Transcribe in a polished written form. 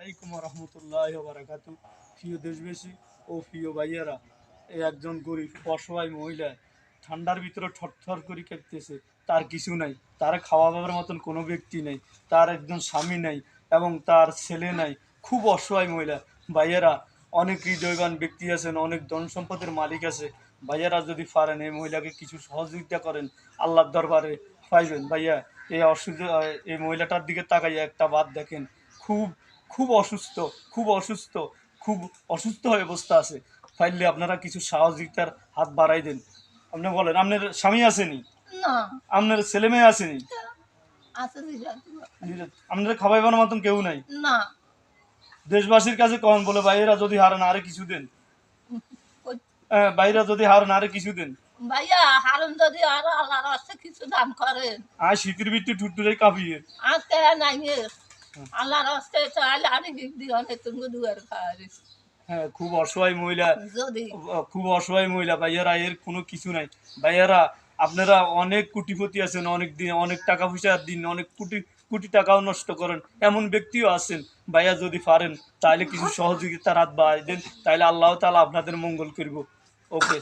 আলাইকুম রহমতুল্লাহ বারাকাতু। প্রিয় দেশবাসী ও প্রিয় ভাইয়ারা, এই একজন গরিব অসহায় মহিলা ঠান্ডার ভিতরে থরথর করে কাঁপতেছে। তার কিছু নাই, তার খাওয়া দাওয়ার মতন কোনো ব্যক্তি নেই, তার একজন স্বামী নাই এবং তার ছেলে নাই। খুব অসহায় মহিলা। ভাইয়ারা, অনেক হৃদয়বান ব্যক্তি আছেন, অনেক ধন সম্পদের মালিক আছে। ভাইয়ারা যদি পারেন এই মহিলাকে কিছু সহযোগিতা করেন, আল্লাহর দরবারে পাইবেন। ভাইয়া, এই এই মহিলাটার দিকে তাকাইয়া একটা বাদ দেখেন। খুব খুব অসুস্থ, খুব অসুস্থ, খুব অসুস্থ হয়ে অবস্থা আছে। ফাইলে আপনারা কিছু সহযোগিতার হাত বাড়াই দেন। আপনি বলেন, আপনার স্বামী আসেনি? না, আপনার ছেলে মেয়ে আসেনি? আছে জিরাতে আপনার খাওয়াইবার মতন কেউ নাই? না। দেশবাসীর কাছে কন, বলে ভাইয়েরা যদি হারেন আরে কিছু দেন। ভাইরা যদি হারেন আরে কিছু দেন। ভাইয়া হারুন যদি আরো আল্লাহর রাস্তায় কিছু দান করেন। আর শীতের ভিতরে টুটটুরে কাঁপিয়ে আজকে নাই আল্লাহর রাস্তায় চাইলে আরে দিও না তুমি দুয়ার খাওয়ারে। হ্যাঁ, খুব অসহায় মহিলা, যদি খুব অসহায় মহিলা। ভাইয়ারা, এর কোনো কিছু নাই। ভাইয়ারা, আপনারা অনেক কোটিপতি আছেন, অনেক দিন অনেক টাকা পয়সা দিন, অনেক কোটি কোটি টাকাও নষ্ট করেন, এমন ব্যক্তিও আছেন। ভাইয়া যদি পারেন তাহলে কিছু সহযোগিতার হাত বাড়াই দেন, তাহলে আল্লাহ তাআলা আপনাদের মঙ্গল করব। ওকে।